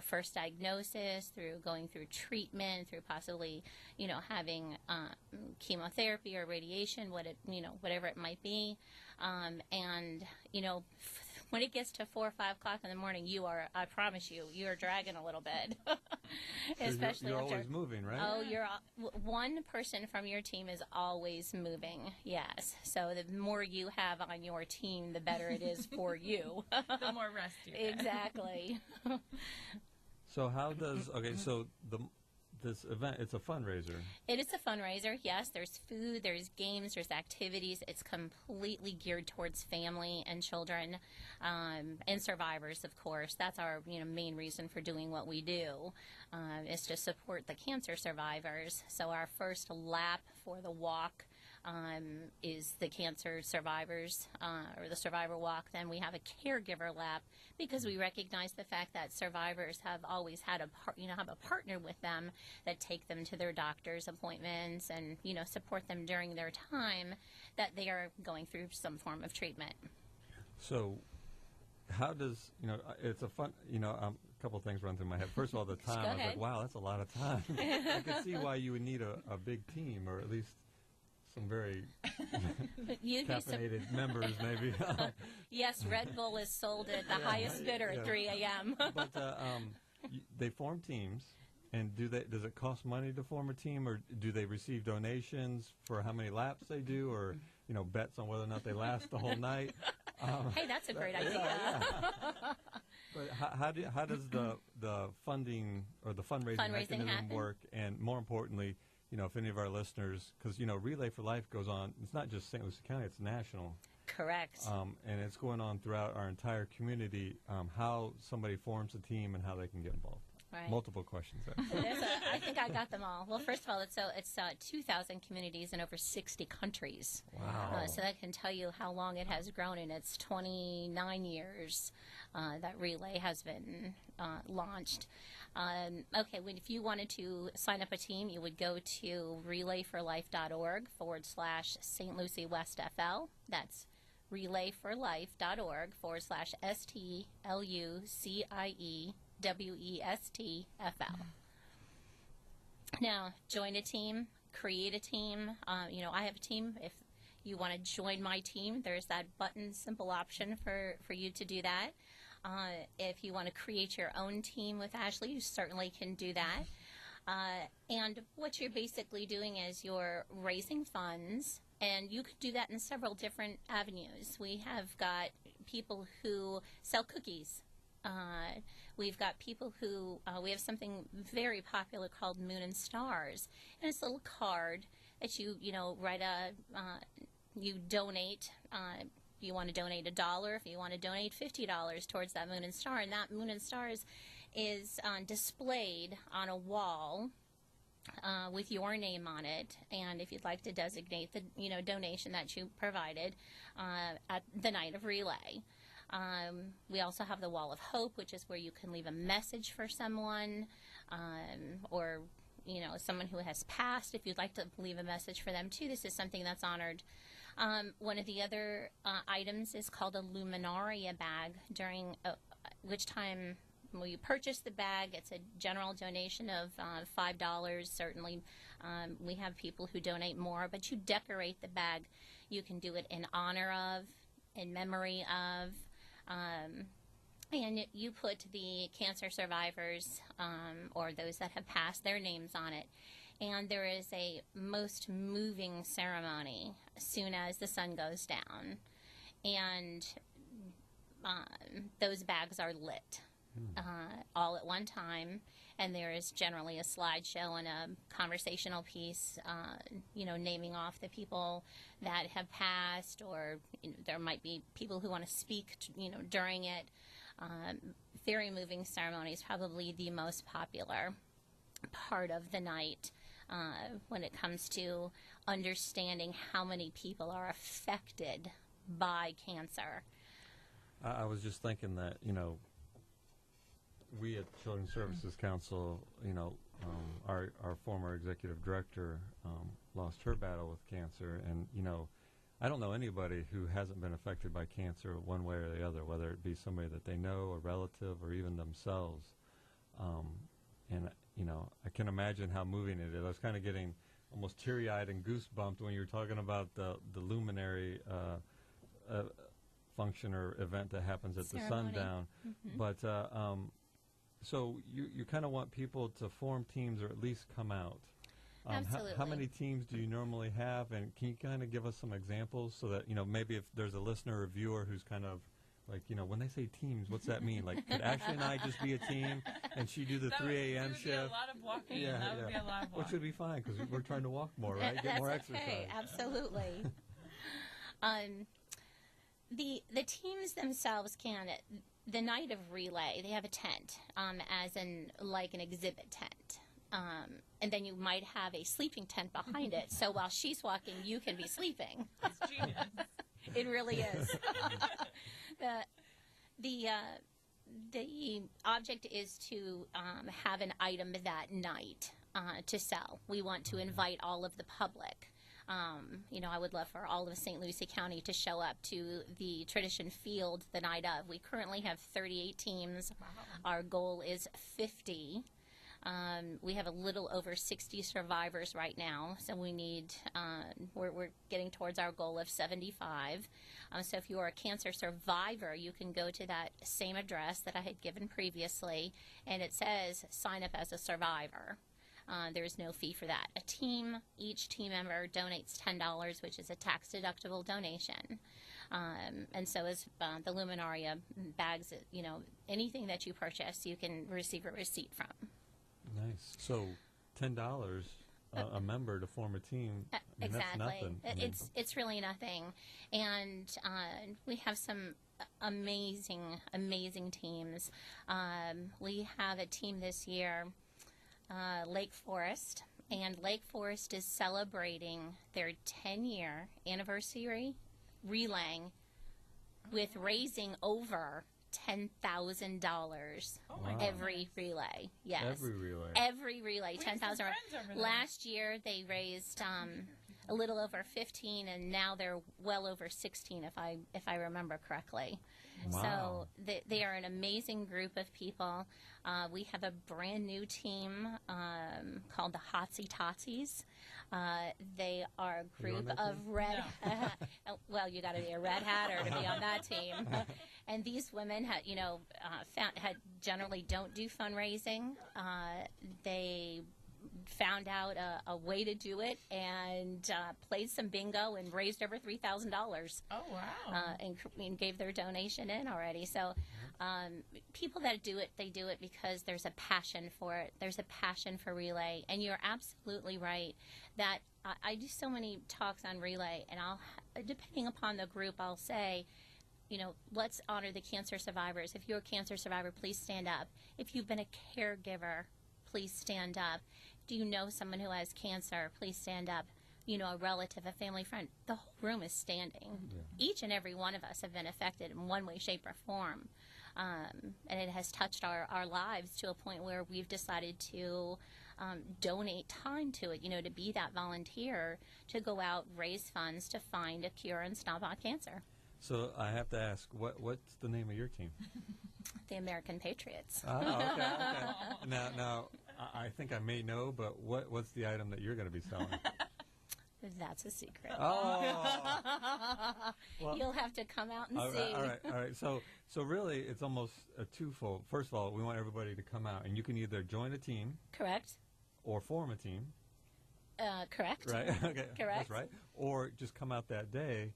first diagnosis, through going through treatment, through possibly having chemotherapy or radiation, whatever it might be, and when it gets to 4 or 5 o'clock in the morning, I promise you are dragging a little bit. Especially you're after, always moving, right? Oh, one person from your team is always moving, yes. So the more you have on your team, the better it is for you. The more rest you get. Exactly. So how does, this event, it's a fundraiser. It is a fundraiser, yes. There's food, there's games, there's activities. It's completely geared towards family and children and survivors, of course. That's our main reason for doing what we do, is to support the cancer survivors. So our first lap for the walk is the cancer survivors, or the survivor walk. Then we have a caregiver lap, because we recognize the fact that survivors have always had have a partner with them that take them to their doctor's appointments and support them during their time that they are going through some form of treatment. So how does it's a fun couple of things run through my head. First of all, the time, Go I was like, ahead. wow, that's a lot of time. I could see why you would need a big team, or at least some very But you'd be caffeinated members, maybe. yes, Red Bull is sold at the highest bidder at 3 a.m. But they form teams, and does it cost money to form a team, or do they receive donations for how many laps they do, or bets on whether or not they last the whole night? Hey, that's a great idea. But how does the funding or the fundraising mechanism happen? work? And more importantly, if any of our listeners, because Relay for Life goes on, it's not just St. Lucie County, it's national. Correct. And it's going on throughout our entire community, how somebody forms a team and how they can get involved. Right. Multiple questions there. I think I got them all. Well, first of all, it's 2,000 communities in over 60 countries. Wow. So that can tell you how long it has grown, and it's 29 years that Relay has been launched. Okay, if you wanted to sign up a team, you would go to relayforlife.org/St. Lucie West FL. That's relayforlife.org/STLUCIEWESTFL. Now, join a team, create a team. I have a team. If you want to join my team, there's that button, simple option for you to do that. If you want to create your own team with Ashley, you certainly can do that. And what you're basically doing is you're raising funds, and you could do that in several different avenues. We have got people who sell cookies. We've got people who, we have something very popular called Moon and Stars. And it's a little card that you write you donate. You want to donate $1, if you want to donate $50 towards that Moon and Star. And that Moon and Stars is displayed on a wall with your name on it. And if you'd like to designate the donation that you provided at the night of Relay. We also have the Wall of Hope, which is where you can leave a message for someone, or someone who has passed. If you'd like to leave a message for them too, this is something that's honored. One of the other items is called a Luminaria bag, during which time when you purchase the bag, it's a general donation of $5. Certainly, we have people who donate more, but you decorate the bag. You can do it in honor of, in memory of, and you put the cancer survivors or those that have passed, their names on it. And there is a most moving ceremony as soon as the sun goes down. And those bags are lit all at one time. And there is generally a slideshow and a conversational piece, naming off the people that have passed, or there might be people who want to speak, during it. Very moving ceremony is probably the most popular part of the night. When it comes to understanding how many people are affected by cancer. I was just thinking that, we at Children's Services Council, our former executive director lost her battle with cancer, and, I don't know anybody who hasn't been affected by cancer one way or the other, whether it be somebody that they know, a relative, or even themselves. And I can imagine how moving it is. I was kind of getting almost teary-eyed and goosebumped when you were talking about the luminary function or event that happens at Ceremony. the sundown. Mm-hmm. But so you kind of want people to form teams or at least come out. Absolutely. How many teams do you normally have, and can you kind of give us some examples so that maybe if there's a listener or viewer who's kind of like, when they say teams, what's that mean? Like, could Ashley and I just be a team, and she do the 3 a.m. shift? That would be a lot of walking. Yeah, That would be a lot of walking. Which would be fine, because we're trying to walk more, right? Get That's more okay. exercise. Absolutely. The teams themselves can, the night of Relay, they have a tent, as in like an exhibit tent. And then you might have a sleeping tent behind it. So while she's walking, you can be sleeping. It's genius. It really is. The object is to have an item that night to sell. We want to invite all of the public. I would love for all of St. Lucie County to show up to the Tradition Field the night of. We currently have 38 teams. Wow. Our goal is 50. We have a little over 60 survivors right now, so we need, we're getting towards our goal of 75. So if you are a cancer survivor, you can go to that same address that I had given previously, and it says sign up as a survivor. There's no fee for that. Each team member donates $10, which is a tax-deductible donation. And so is the Luminaria bags, anything that you purchase, you can receive a receipt from. Nice. So $10 a member to form a team. I mean, Exactly. That's nothing. I mean, It's really nothing. And we have some amazing teams. We have a team this year, Lake Forest, and Lake Forest is celebrating their 10-year anniversary relaying with raising over $10,000 Oh my Wow. every relay. Yes. Every relay. Every relay, We have 10,000. some friends over there. Last year they raised a little over 15, and now they're well over 16, if I remember correctly. Wow. So they are an amazing group of people. We have a brand new team called the Hotsy Totsies. They are a Are you on group that of team? red. Well, you got to be a red hatter to be on that team. And these women had, generally don't do fundraising. They found out a way to do it and played some bingo and raised over $3,000 Oh wow. and gave their donation in already. So people that do it, they do it because there's a passion for it. There's a passion for relay. And you're absolutely right that I do so many talks on relay, and depending upon the group, I'll say, let's honor the cancer survivors. If you're a cancer survivor, please stand up. If you've been a caregiver, please stand up. Do you know someone who has cancer? Please stand up. A relative, a family friend. The whole room is standing. Yeah. Each and every one of us have been affected in one way, shape, or form. And it has touched our lives to a point where we've decided to donate time to it, to be that volunteer, to go out, raise funds to find a cure and stop on cancer. So I have to ask, what's the name of your team? The American Patriots. Oh, okay. Now, I think I may know, but what's the item that you're going to be selling? That's a secret. Oh, well, You'll have to come out and all see. right, all right. So really, it's almost a twofold. First of all, we want everybody to come out, and you can either join a team Correct. or form a team, Correct. right? Okay, Correct. that's right. Or just come out that day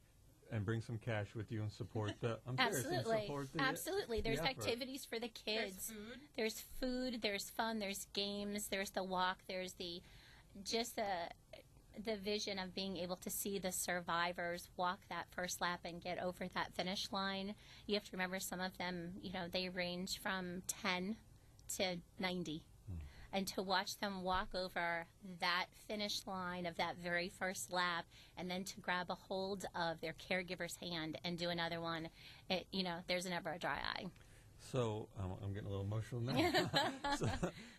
and bring some cash with you and support the. I'm serious, and Absolutely. support the, Absolutely. There's effort. activities for the There's kids. food. There's food, there's fun, there's games, there's the walk, there's the vision of being able to see the survivors walk that first lap and get over that finish line. You have to remember some of them, they range from 10 to 90. And to watch them walk over that finish line of that very first lap and then to grab a hold of their caregiver's hand and do another one, there's never a dry eye. So I'm getting a little emotional now.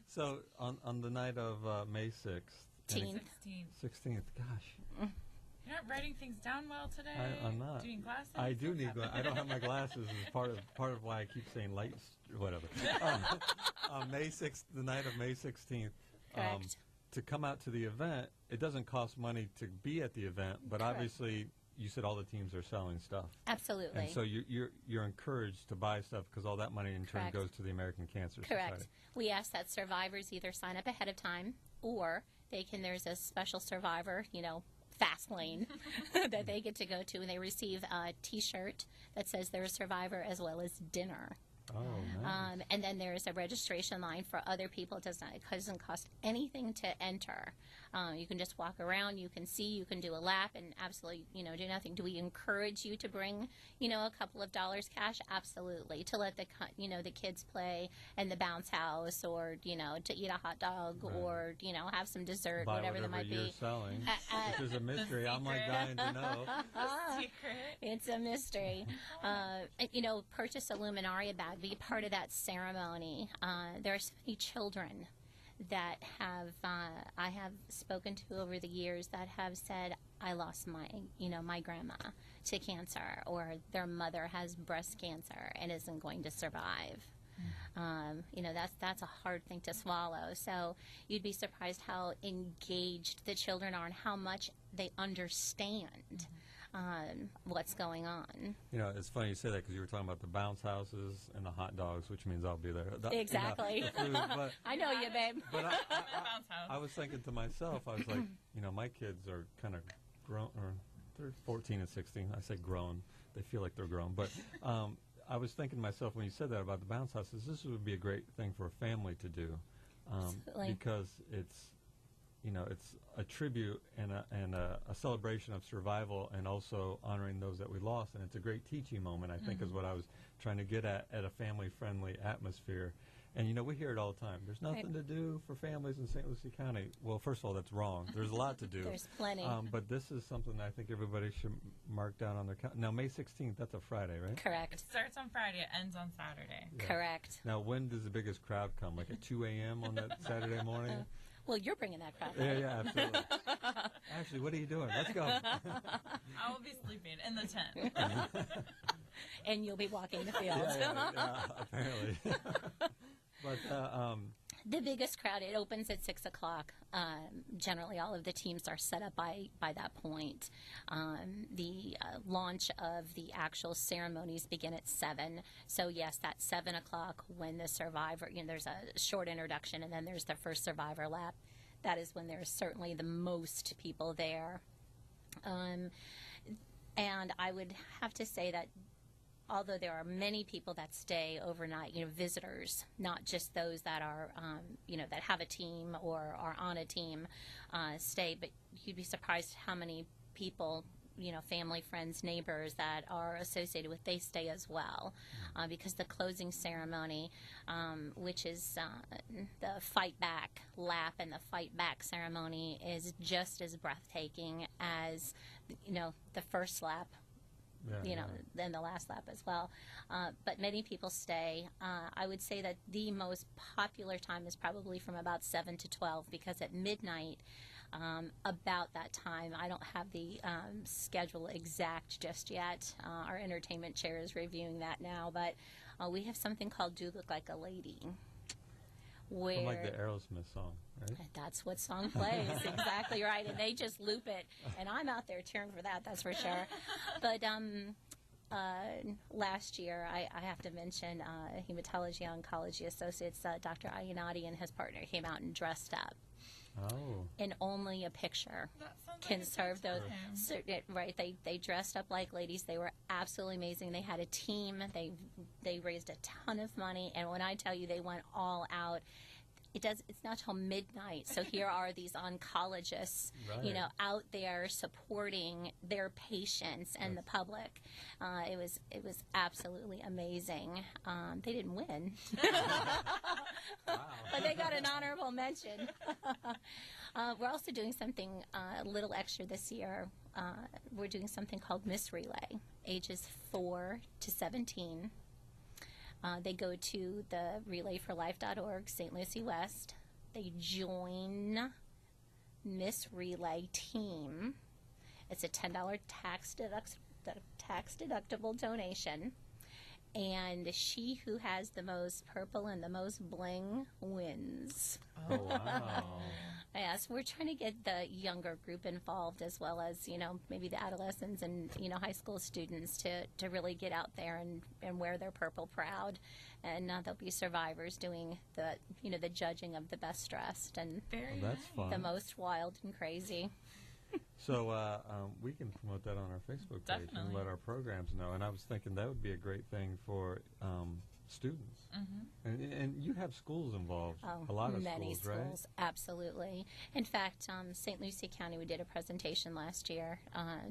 so on the night of May 6th, and 16. 16th, gosh, You're not writing things down well today. I'm not. Doing glasses. I do What's need. happening? I don't have my glasses. Is part of why I keep saying lights, whatever. May 6th, the night of May 16th. Correct. To come out to the event, it doesn't cost money to be at the event, but Correct. obviously, you said all the teams are selling stuff, Absolutely. and so you're encouraged to buy stuff because all that money in turn Correct. goes to the American Cancer Correct. Society. We ask that survivors either sign up ahead of time or there's a special survivor, fast lane that they get to go to, and they receive a T-shirt that says they're a survivor as well as dinner. Oh, nice. And then there's a registration line for other people. It doesn't cost anything to enter. You can just walk around, you can see, you can do a lap, and absolutely, do nothing. Do we encourage you to bring, a couple of dollars cash? Absolutely. To let the kids play in the bounce house, or, to eat a hot dog, Right. or, have some dessert, Buy whatever that might you're be. selling, which is a mystery. The I'm like secret. dying to know. Secret. It's a mystery. Purchase a Luminaria bag. Be part of that ceremony. There are so many children that I have spoken to over the years that have said, I lost my grandma to cancer, or their mother has breast cancer and isn't going to survive. That's a hard thing to swallow. So you'd be surprised how engaged the children are and how much they understand what's going on. It's funny you say that because you were talking about the bounce houses and the hot dogs, which means I'll be there. Exactly. The food, but I know you, babe. but I'm in the bounce house. I was thinking to myself, I was like, my kids are kind of grown, or they're 14 and 16. I say grown. They feel like they're grown. But I was thinking to myself when you said that about the bounce houses, this would be a great thing for a family to do, Absolutely. because it's a tribute and a celebration of survival, and also honoring those that we lost. And it's a great teaching moment, I think, is what I was trying to get at a family-friendly atmosphere. And, we hear it all the time. There's nothing to do for families in St. Lucie County. Well, first of all, that's wrong. There's a lot to do. There's plenty. But this is something I think everybody should mark down on their calendar. Now, May 16th, that's a Friday, right? It Correct. starts on Friday. It ends on Saturday. Yeah. Correct. Now, when does the biggest crowd come? Like at 2 a.m. on that Saturday morning? Well, you're bringing that crowd. Yeah, absolutely. Ashley, what are you doing? Let's go. I will be sleeping in the tent. And you'll be walking the field. Yeah, apparently. But The biggest crowd, it opens at 6 o'clock. Generally, all of the teams are set up by that point. The launch of the actual ceremonies begin at 7. So, yes, that's 7 o'clock when the survivor, there's a short introduction, and then there's the first survivor lap. That is when there's certainly the most people there. And I would have to say that although there are many people that stay overnight, visitors, not just those that are, that have a team or are on a team, stay, but you'd be surprised how many people, family, friends, neighbors that are associated with, they stay as well, because the closing ceremony, which is the fight back lap and the fight back ceremony, is just as breathtaking as, the first lap. Then the last lap as well. But many people stay. I would say that the most popular time is probably from about 7 to 12, because at midnight, about that time, I don't have the schedule exact just yet. Our entertainment chair is reviewing that now, but we have something called Do Look Like a Lady. Where from like the Aerosmith song, right? That's what song plays. Exactly right. And they just loop it. And I'm out there cheering for that, that's for sure. But last year, I have to mention Hematology Oncology Associates, Dr. Ayanati and his partner came out and dressed up. Oh. And only a picture That sounds can like a serve those. time. Right. They dressed up like ladies. They were absolutely amazing. They had a team. They raised a ton of money. And when I tell you they went all out, it's not till midnight. So here are these oncologists, Right. out there supporting their patients and the public. It was absolutely amazing. They didn't win, but they got an honorable mention. We're also doing something a little extra this year. We're doing something called Miss Relay, ages 4 to 17. They go to the relayforlife.org, St. Lucie West. They join Miss Relay team. It's a $10 tax deductible donation. And she who has the most purple and the most bling wins. Oh, wow. Yes, we're trying to get the younger group involved, as well as, maybe the adolescents and, high school students to really get out there and wear their purple proud. And there'll be survivors doing the judging of the best dressed and Very Well, that's fun. the most wild and crazy. So we can promote that on our Facebook page and Definitely. let our programs know. And I was thinking that would be a great thing for students. Mm-hmm. And you have schools involved. Oh, a lot of many schools, right? Absolutely. In fact, St. Lucie County, we did a presentation last year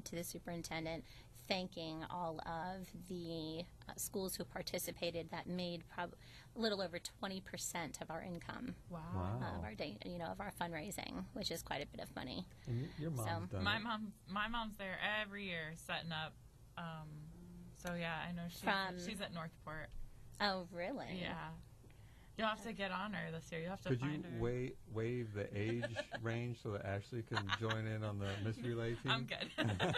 to the superintendent, thanking all of the schools who participated that made a little over 20% of our income, Wow. Wow. of our day, of our fundraising, which is quite a bit of money. And your mom's done My it. mom's there every year setting up. So yeah, I know From- she's at Northport. Oh, really? Yeah. You'll have to get on her this year. You have to Could you find her. waive the age range so that Ashley can join in on the Miss Relay team? I'm good.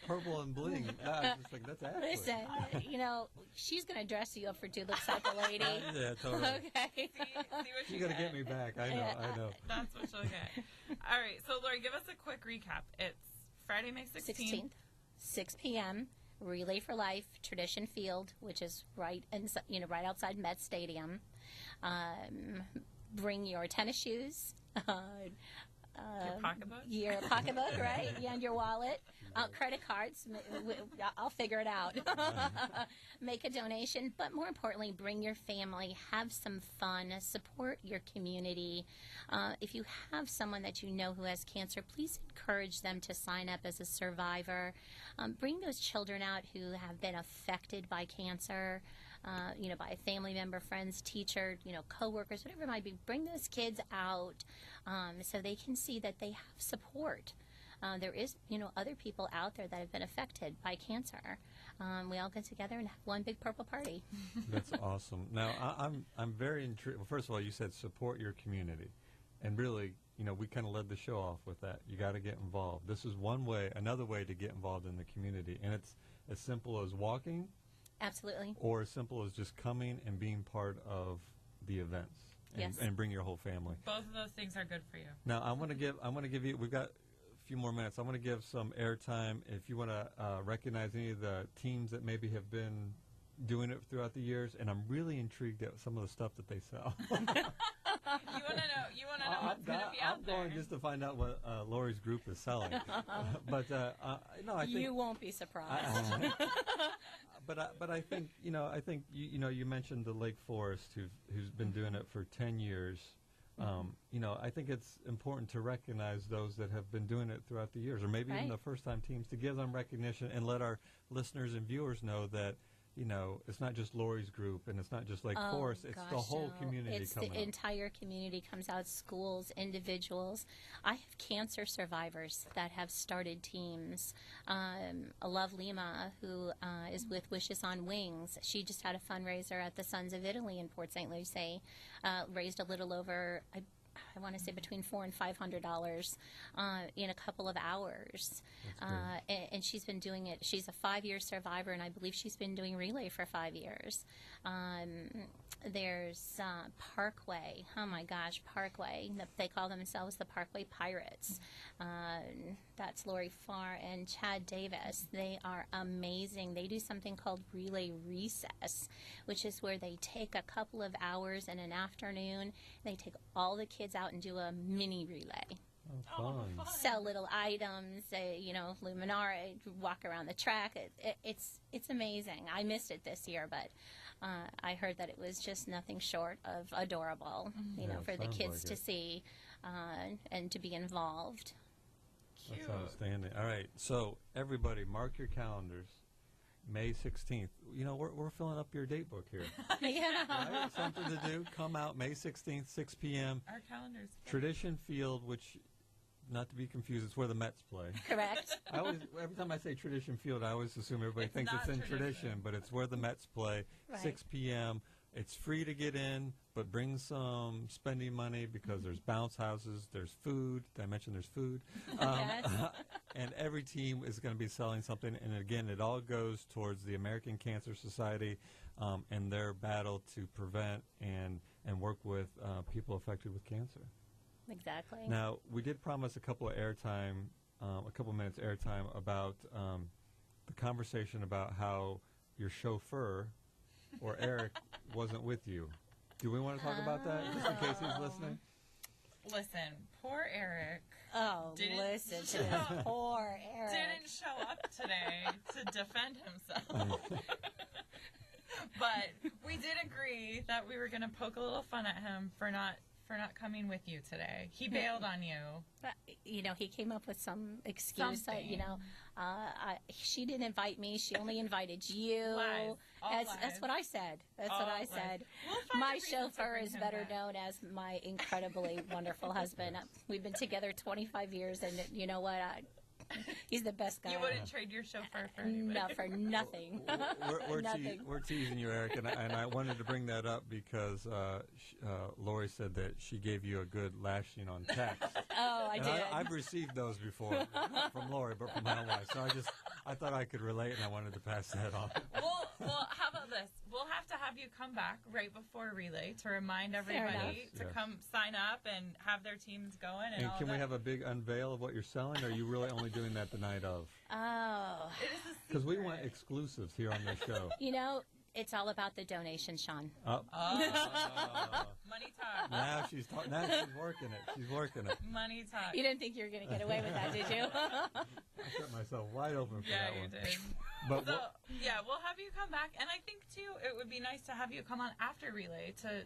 Purple and bling. I was just like, that's Ashley. Listen, she's going to dress you up for two looks like a lady. Yeah, totally. Okay. See what You you got to get me back. I know. Yeah. I know. That's what she'll get. All right. So, Lori, give us a quick recap. It's Friday, May 16th. 6 p.m. Relay for Life, Tradition Field, which is right outside Met Stadium. Bring your tennis shoes, Your pocketbook? your pocketbook, right? Yeah, and your wallet, credit cards. I'll figure it out. Make a donation, but more importantly, bring your family. Have some fun. Support your community. If you have someone that you know who has cancer, please encourage them to sign up as a survivor. Bring those children out who have been affected by cancer. By a family member, friends, teacher, coworkers, whatever it might be. Bring those kids out so they can see that they have support. There is, other people out there that have been affected by cancer. We all get together and have one big purple party. That's awesome. Now, I'm very intrigued. Well, first of all, you said support your community. And really, we kind of led the show off with that. You got to get involved. This is another way to get involved in the community. And it's as simple as walking. Absolutely. Or as simple as just coming and being part of the events. Yes. And bring your whole family. Both of those things are good for you. Now, I'm going to give you, we've got a few more minutes. I'm going to give some airtime. If you want to recognize any of the teams that maybe have been doing it throughout the years, and I'm really intrigued at some of the stuff that they sell. You want to know what's going to be out I'm there. going just to find out what Lori's group is selling. But no, I think You won't be surprised. But I think you mentioned the Lake Forest who's been doing it for 10 years. I think it's important to recognize those that have been doing it throughout the years, or maybe even Right. the first time teams, to give them recognition and let our listeners and viewers know that it's not just Lori's group and it's not just Lake Forest, it's the Gosh, whole no. community It's coming the out. entire community comes out, schools, individuals. I have cancer survivors that have started teams. Love Lima, who is with Wishes on Wings, she just had a fundraiser at the Sons of Italy in Port St. Lucie, raised a little over, I want to say between $400 and $500 in a couple of hours. And she's been doing it. She's a 5-year survivor, and I believe she's been doing Relay for 5 years. There's Parkway. Oh, my gosh, Parkway. They call themselves the Parkway Pirates. That's Lori Farr and Chad Davis. They are amazing. They do something called Relay Recess, which is where they take a couple of hours in an afternoon. They take all the kids out and do a mini relay. Oh, fun. Sell little items, Luminara, walk around the track. It's amazing. I missed it this year, but I heard that it was just nothing short of adorable, Yeah, for the sounds kids like to it. see and to be involved. Cute. That's outstanding. All right, so everybody, mark your calendars. May 16th. We're filling up your date book here. Yeah. Right? Something to do. Come out May 16th, 6 p.m. Our calendars. Tradition Field, which, not to be confused, it's where the Mets play. Correct. Every time I say Tradition Field, I always assume everybody It's thinks it's not in tradition. tradition, but it's where the Mets play. Right. 6 p.m. It's free to get in, but bring some spending money because there's bounce houses, there's food. Did I mention there's food? Yes. And every team is going to be selling something. And again, it all goes towards the American Cancer Society and their battle to prevent and work with people affected with cancer. Exactly. Now, we did promise a couple minutes airtime about the conversation about how your chauffeur, or Eric, wasn't with you. Do we want to talk about that, just in case he's listening? Listen, poor Eric Oh, Didn't- listen to this poor Eric. didn't show up today to defend himself. But we did agree that we were going to poke a little fun at him for not coming with you today. He bailed on you. He came up with some excuse that, Something. she didn't invite me. She only invited you. Lies. All That's lies. what I said. That's All what I lies. said. We'll find a My reason to chauffeur bring is him better back. known as my incredibly wonderful husband. We've been together 25 years, and you know what? He's the best guy. You wouldn't trade your chauffeur for anybody. No, for nothing. We're we're teasing you, Eric, and I wanted to bring that up because Lori said that she gave you a good lashing on text. Oh, I And did. I've received those before, not from Lori, but from my own wife. So I thought I could relate, and I wanted to pass that on. Well, how about this? We'll have to have you come back right before relay to remind enough. everybody to Yes. come sign up and have their teams going. And And all can we that. have a big unveil of what you're selling, or are you really only doing that the night of? Oh, It is a Because we secret. want exclusives here on this show. you know, it's all about the donation, Sean. Oh. Money talk. Now she's working it. She's working it. Money talk. You didn't think you were going to get away with that, did you? I set myself wide open for Yeah, that you one. did. But So, yeah, we'll have you come back. And I think, too, it would be nice to have you come on after relay to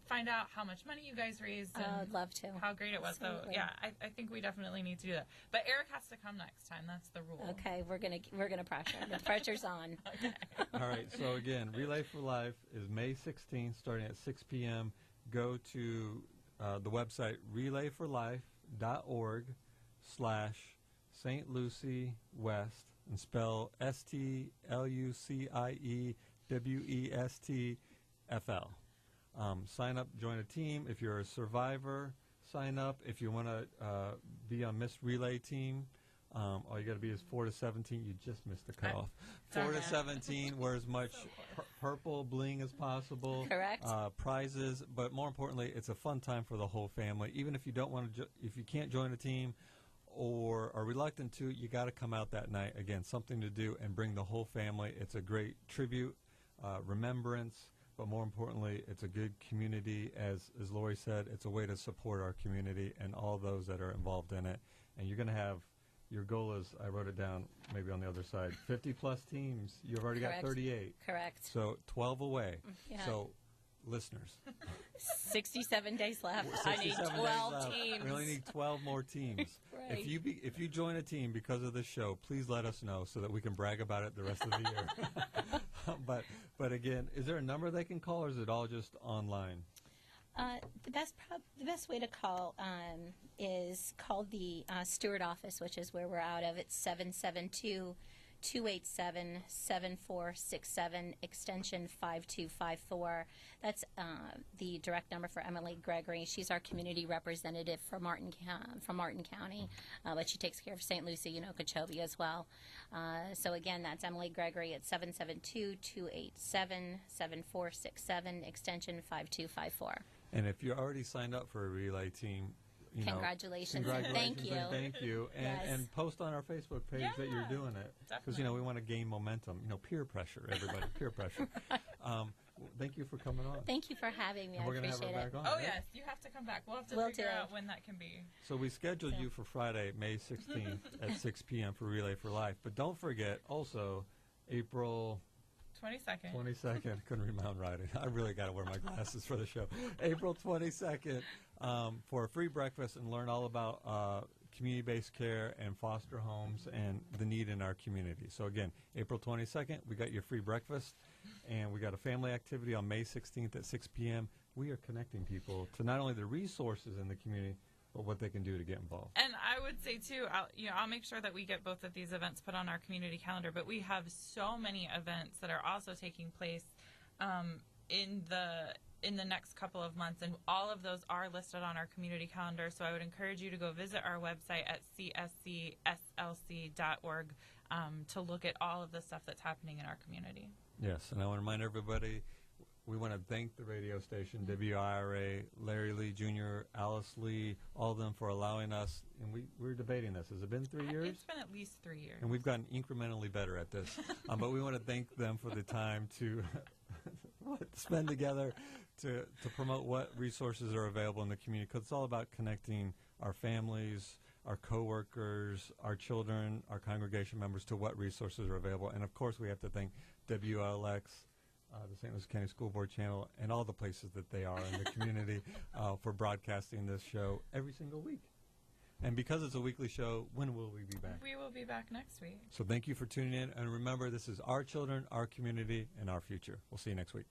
find out how much money you guys raised and I'd love to. how great it was. Absolutely. So, yeah, I think we definitely need to do that. But Eric has to come next time. That's the rule. Okay, we're gonna pressure. The pressure's on. all right. So again, Relay for Life is May 16th, starting at 6 p.m. Go to the website relayforlife.org/St. Lucie West and spell STLUCIEWESTFL. Sign up, join a team. If you're a survivor, sign up. If you want to be on Miss Relay team, all you got to be is 4 to 17. You just missed the cutoff. 4 to 17, wear as much purple bling as possible. Correct. Prizes, but more importantly, it's a fun time for the whole family. Even if you don't want to, if you can't join a team or are reluctant to, you got to come out that night. Again, something to do and bring the whole family. It's a great tribute, remembrance. But more importantly, it's a good community. As Lori said, it's a way to support our community and all those that are involved in it. And you're going to have, your goal is, I wrote it down maybe on the other side, 50-plus teams. You've already Correct. got 38. Correct. So 12 away. Yeah. So, listeners, 67 days left. I need 67 days 12 left. teams. We only need 12 more teams. Right. If you join a team because of this show, please let us know so that we can brag about it the rest of the year. But again, is there a number they can call, or is it all just online? The best way to call is call the Stewart office, which is where we're out of. It's 772-287-7467, extension 5254. That's the direct number for Emily Gregory. She's our community representative for Martin County, but she takes care of St. Lucie and Okeechobee as well. So again, that's Emily Gregory at 772-287-7467, extension 5254. And if you're already signed up for a relay team, you know, Congratulations. congratulations Thank you. and thank you. And, Yes. and post on our Facebook page that you're Yeah, doing it. Because, you know, we want to gain momentum. You know, peer pressure, everybody, peer pressure. Thank you for coming on. Thank you for having me. And I we're going to have appreciate her it. back on. Oh, right? yes. You have to come back. We'll have to Will figure do. out when that can be. So we scheduled you for Friday, May 16th at 6 p.m. for Relay for Life. But don't forget, also, April 22nd. 22nd. Couldn't read my own writing. I really got to wear my glasses for the show. April 22nd for a free breakfast and learn all about community-based care and foster homes and the need in our community. So again, April 22nd, we got your free breakfast, and we got a family activity on May 16th at 6 p.m. We are connecting people to not only the resources in the community, but what they can do to get involved. And I would say too, I'll make sure that we get both of these events put on our community calendar. But we have so many events that are also taking place in the next couple of months, and all of those are listed on our community calendar. So I would encourage you to go visit our website at cscslc.org to look at all of the stuff that's happening in our community. Yes, and I want to remind everybody, we want to thank the radio station, WIRA, Larry Lee Jr., Alice Lee, all of them for allowing us, and we're debating this. Has it been 3 years? It's been at least 3 years. And we've gotten incrementally better at this. But we want to thank them for the time to spend together to promote what resources are available in the community, because it's all about connecting our families, our coworkers, our children, our congregation members to what resources are available. And, of course, we have to thank WLX, the St. Louis County School Board Channel, and all the places that they are in the community for broadcasting this show every single week. And because it's a weekly show, when will we be back? We will be back next week. So thank you for tuning in. And remember, this is our children, our community, and our future. We'll see you next week.